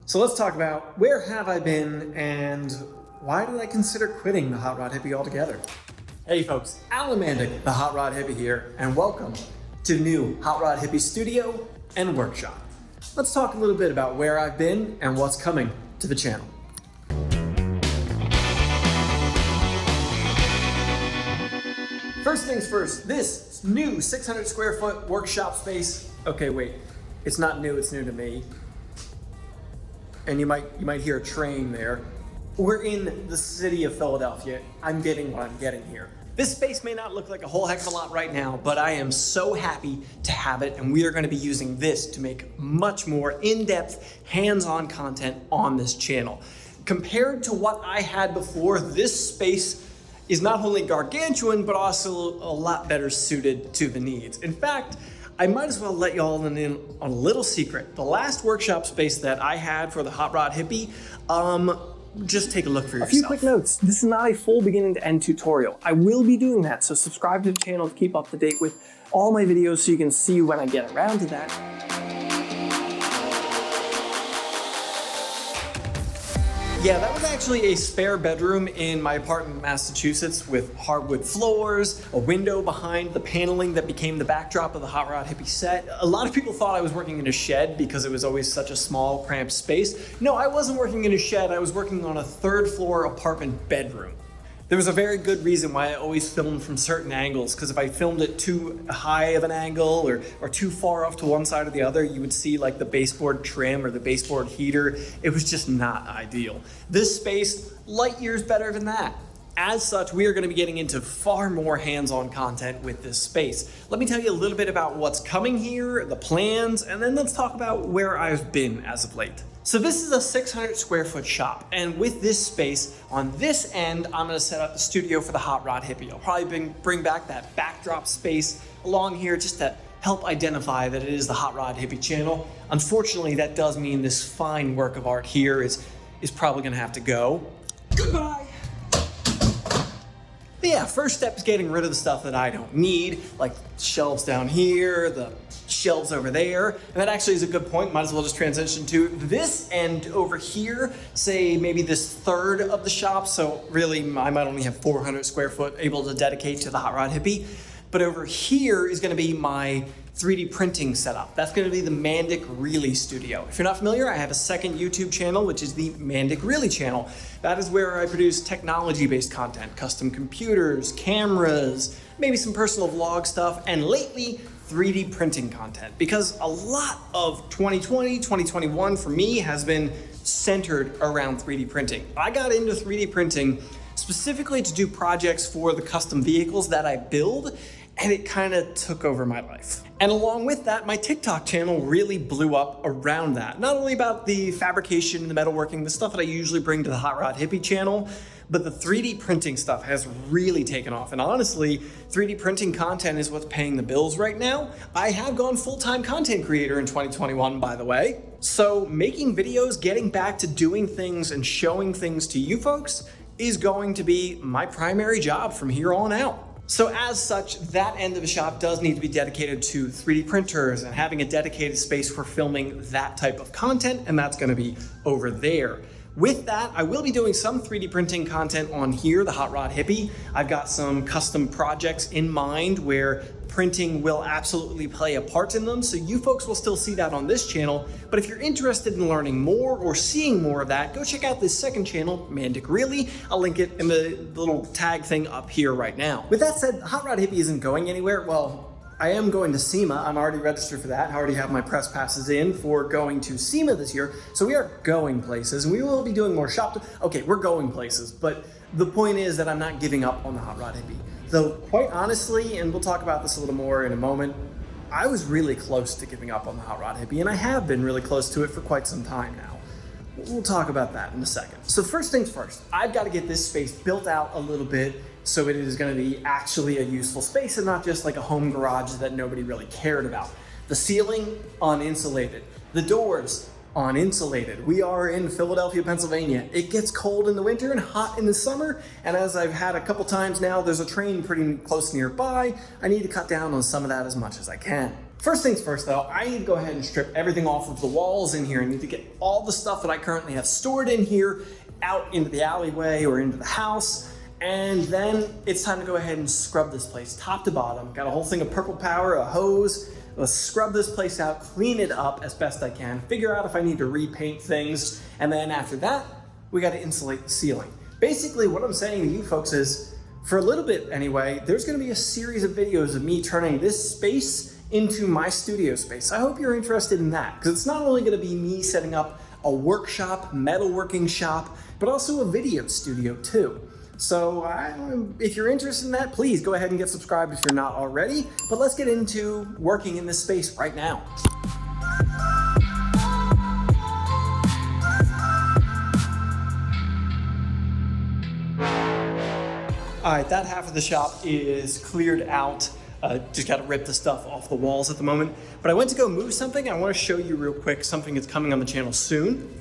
So let's talk about where have I been and why did I consider quitting the Hot Rod Hippie altogether? Hey folks, Alan Mandic, the Hot Rod Hippie here, and welcome to the new Hot Rod Hippie studio and workshop. Let's talk a little bit about where I've been and what's coming to the channel. First things first, this new 600 square foot workshop space. Okay, wait, it's not new, it's new to me. And you might hear a train there. We're in the city of Philadelphia. I'm getting what I'm getting here. This space may not look like a whole heck of a lot right now, but I am so happy to have it, and we are going to be using this to make much more in-depth, hands-on content on this channel. Compared to what I had before, this space is not only gargantuan, but also a lot better suited to the needs. In fact, I might as well let y'all in on a little secret. The last workshop space that I had for the Hot Rod Hippie, just take a look for yourself. A few quick notes. This is not a full beginning to end tutorial. I will be doing that, so subscribe to the channel to keep up to date with all my videos so you can see when I get around to that. Yeah, that was actually a spare bedroom in my apartment in Massachusetts with hardwood floors, a window behind the paneling that became the backdrop of the Hot Rod Hippie set. A lot of people thought I was working in a shed because it was always such a small, cramped space. No, I wasn't working in a shed. I was working on a third floor apartment bedroom. There was a very good reason why I always filmed from certain angles, because if I filmed it too high of an angle or too far off to one side or the other, you would see like the baseboard trim or the baseboard heater. It was just not ideal. This space, light years better than that. As such, we are going to be getting into far more hands-on content with this space. Let me tell you a little bit about what's coming here, the plans, and then let's talk about where I've been as of late. So this is a 600 square foot shop, and with this space, on this end, I'm gonna set up the studio for the Hot Rod Hippie. I'll probably bring back that backdrop space along here just to help identify that it is the Hot Rod Hippie channel. Unfortunately, that does mean this fine work of art here is probably gonna have to go. Goodbye. But yeah, first step is getting rid of the stuff that I don't need, like shelves down here, the shelves over there. And that actually is a good point. Might as well just transition to this end over here, say maybe this third of the shop. So really, I might only have 400 square foot able to dedicate to the Hot Rod Hippie. But over here is gonna be my 3D printing setup. That's gonna be the Mandic Really Studio. If you're not familiar, I have a second YouTube channel, which is the Mandic Really channel. That is where I produce technology-based content, custom computers, cameras, maybe some personal vlog stuff, and lately, 3D printing content. Because a lot of 2020, 2021 for me has been centered around 3D printing. I got into 3D printing specifically to do projects for the custom vehicles that I build, and it kind of took over my life. And along with that, my TikTok channel really blew up around that. Not only about the fabrication, the metalworking, the stuff that I usually bring to the Hot Rod Hippie channel, but the 3D printing stuff has really taken off. And honestly, 3D printing content is what's paying the bills right now. I have gone full-time content creator in 2021, by the way. So making videos, getting back to doing things and showing things to you folks is going to be my primary job from here on out. So as such, that end of the shop does need to be dedicated to 3D printers and having a dedicated space for filming that type of content, and that's gonna be over there. With that, I will be doing some 3D printing content on here, the Hot Rod Hippie. I've got some custom projects in mind where printing will absolutely play a part in them, so you folks will still see that on this channel. But if you're interested in learning more or seeing more of that, go check out this second channel, Mandic Really. I'll link it in the little tag thing up here right now. With that said, Hot Rod Hippie isn't going anywhere. Well, I am going to SEMA. I'm already registered for that. I already have my press passes in for going to SEMA this year. So we are going places, and we will be doing more okay, we're going places, but the point is that I'm not giving up on the Hot Rod Hippie. Though quite honestly, and we'll talk about this a little more in a moment, I was really close to giving up on the Hot Rod Hippie, and I have been really close to it for quite some time now. We'll talk about that in a second. So first things first, I've got to get this space built out a little bit so it is going to be actually a useful space and not just like a home garage that nobody really cared about. The ceiling, uninsulated. The doors, uninsulated. We are in Philadelphia, Pennsylvania. It gets cold in the winter and hot in the summer, and as I've had a couple times now, there's a train pretty close nearby. I need to cut down on some of that as much as I can. First things first though, I need to go ahead and strip everything off of the walls in here. I need to get all the stuff that I currently have stored in here out into the alleyway or into the house. And then it's time to go ahead and scrub this place top to bottom. Got a whole thing of purple power, a hose. Let's scrub this place out, clean it up as best I can, figure out if I need to repaint things. And then after that, we got to insulate the ceiling. Basically what I'm saying to you folks is, for a little bit anyway, there's going to be a series of videos of me turning this space into my studio space. I hope you're interested in that, because it's not only going to be me setting up a workshop, metalworking shop, but also a video studio too. So if you're interested in that, please go ahead and get subscribed if you're not already. But let's get into working in this space right now. All right, that half of the shop is cleared out. Just got to rip the stuff off the walls at the moment. But I went to go move something. I want to show you real quick something that's coming on the channel soon.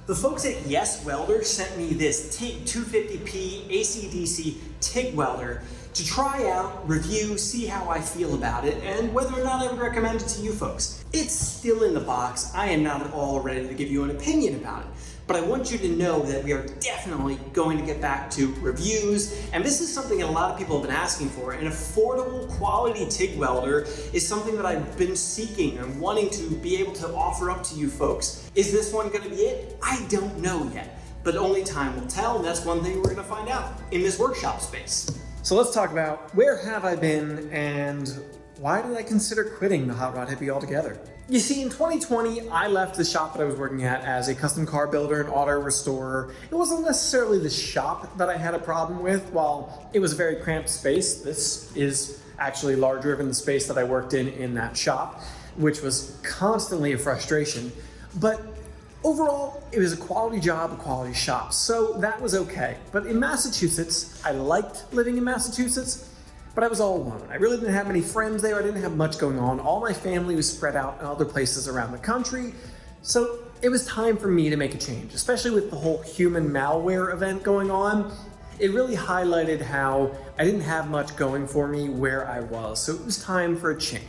The folks at Yes Welder sent me this TIG 250p AC/DC TIG welder to try out, review, see how I feel about it, and whether or not I would recommend it to you folks. It's still in the box. I am not at all ready to give you an opinion about it. But I want you to know that we are definitely going to get back to reviews. And this is something that a lot of people have been asking for. An affordable quality TIG welder is something that I've been seeking and wanting to be able to offer up to you folks. Is this one gonna be it? I don't know yet, but only time will tell. And that's one thing we're gonna find out in this workshop space. So let's talk about where have I been and why did I consider quitting the Hot Rod Hippie altogether? You see, in 2020, I left the shop that I was working at as a custom car builder and auto restorer. It wasn't necessarily the shop that I had a problem with. While it was a very cramped space, this is actually larger than the space that I worked in that shop, which was constantly a frustration. But overall, it was a quality job, a quality shop, so that was okay. But in Massachusetts, I liked living in Massachusetts, but I was all alone. I really didn't have many friends there. I didn't have much going on. All my family was spread out in other places around the country. So it was time for me to make a change, especially with the whole human malware event going on. It really highlighted how I didn't have much going for me where I was. So it was time for a change.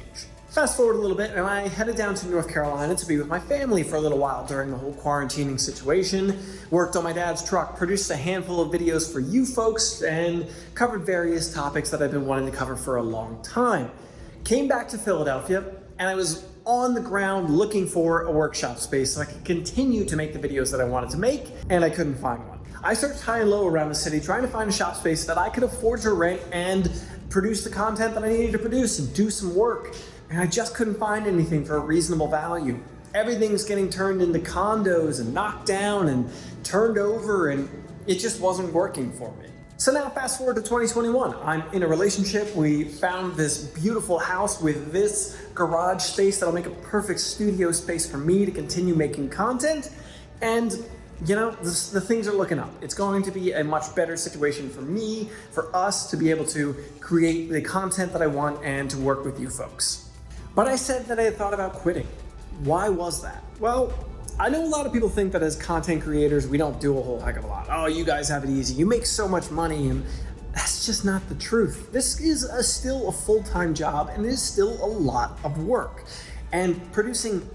Fast forward a little bit, and I headed down to North Carolina to be with my family for a little while during the whole quarantining situation. Worked on my dad's truck, produced a handful of videos for you folks, and covered various topics that I've been wanting to cover for a long time. Came back to Philadelphia, and I was on the ground looking for a workshop space so I could continue to make the videos that I wanted to make, and I couldn't find one. I searched high and low around the city trying to find a shop space that I could afford to rent and produce the content that I needed to produce and do some work. And I just couldn't find anything for a reasonable value. Everything's getting turned into condos and knocked down and turned over, and it just wasn't working for me. So now fast forward to 2021. I'm in a relationship. We found this beautiful house with this garage space that'll make a perfect studio space for me to continue making content. And you know, the things are looking up. It's going to be a much better situation for me, for us to be able to create the content that I want and to work with you folks. But I said that I had thought about quitting. Why was that? Well, I know a lot of people think that as content creators, we don't do a whole heck of a lot. Oh, you guys have it easy. You make so much money, and that's just not the truth. This is still a full-time job, and it is still a lot of work. And producing,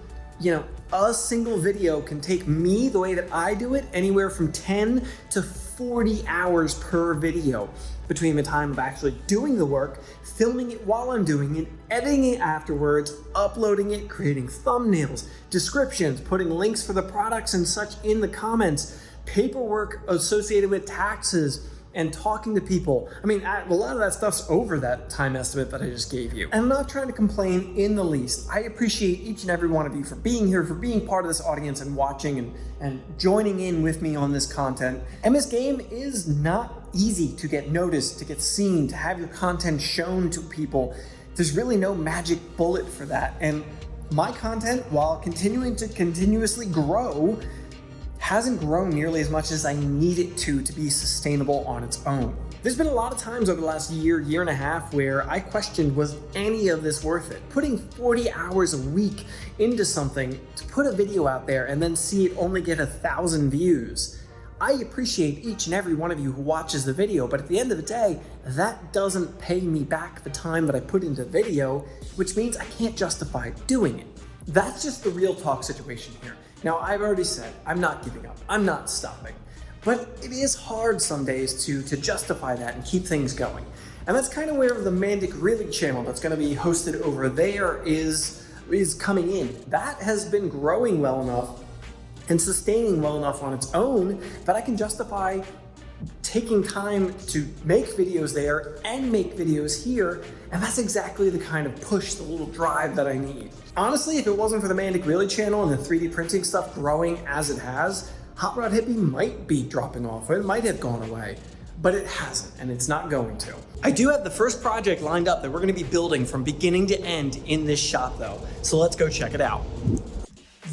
a single video can take me, the way that I do it, anywhere from 10 to 40 hours per video between the time of actually doing the work, filming it while I'm doing it, editing it afterwards, uploading it, creating thumbnails, descriptions, putting links for the products and such in the comments, paperwork associated with taxes, and talking to people. I mean, a lot of that stuff's over that time estimate that I just gave you. And I'm not trying to complain in the least. I appreciate each and every one of you for being here, for being part of this audience and watching and joining in with me on this content. And this game is not easy to get noticed, to get seen, to have your content shown to people. There's really no magic bullet for that. And my content, while continuing to continuously grow, hasn't grown nearly as much as I need it to be sustainable on its own. There's been a lot of times over the last year and a half where I questioned, was any of this worth it? Putting 40 hours a week into something to put a video out there and then see it only get 1,000 views. I appreciate each and every one of you who watches the video, but at the end of the day, that doesn't pay me back the time that I put into the video, which means I can't justify doing it. That's just the real talk situation here. Now, I've already said, I'm not giving up, I'm not stopping, but it is hard some days to justify that and keep things going. And that's kind of where the Mandic Really channel that's gonna be hosted over there is coming in. That has been growing well enough and sustaining well enough on its own that I can justify taking time to make videos there and make videos here, and that's exactly the kind of push, the little drive that I need. Honestly, if it wasn't for the Mandic Really channel and the 3D printing stuff growing as it has, HotRodHippie might be dropping off, or it might have gone away, but it hasn't, and it's not going to. I do have the first project lined up that we're gonna be building from beginning to end in this shop though, so let's go check it out.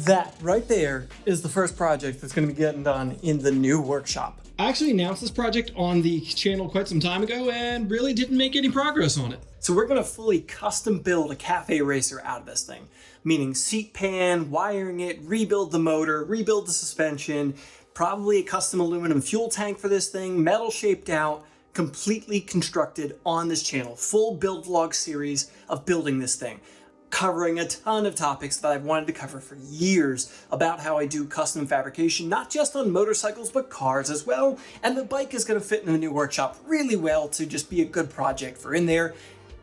That right there is the first project that's gonna be getting done in the new workshop. I actually announced this project on the channel quite some time ago and really didn't make any progress on it. So we're gonna fully custom build a cafe racer out of this thing, meaning seat pan, wiring it, rebuild the motor, rebuild the suspension, probably a custom aluminum fuel tank for this thing, metal shaped out, completely constructed on this channel. Full build vlog series of building this thing, covering a ton of topics that I've wanted to cover for years about how I do custom fabrication, not just on motorcycles, but cars as well. And the bike is gonna fit in the new workshop really well to just be a good project for in there.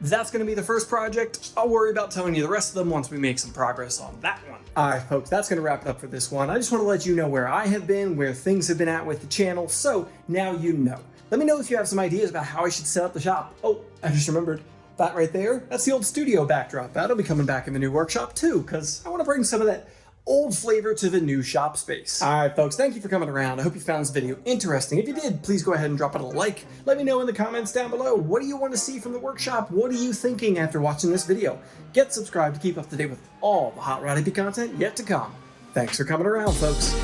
That's gonna be the first project. I'll worry about telling you the rest of them once we make some progress on that one. All right, folks, that's gonna wrap it up for this one. I just wanna let you know where I have been, where things have been at with the channel, so now you know. Let me know if you have some ideas about how I should set up the shop. Oh, I just remembered. That right there, that's the old studio backdrop. That'll be coming back in the new workshop too, because I want to bring some of that old flavor to the new shop space. All right, folks, thank you for coming around. I hope you found this video interesting. If you did, please go ahead and drop it a like. Let me know in the comments down below. What do you want to see from the workshop? What are you thinking after watching this video? Get subscribed to keep up to date with all the HotRodHippie content yet to come. Thanks for coming around, folks.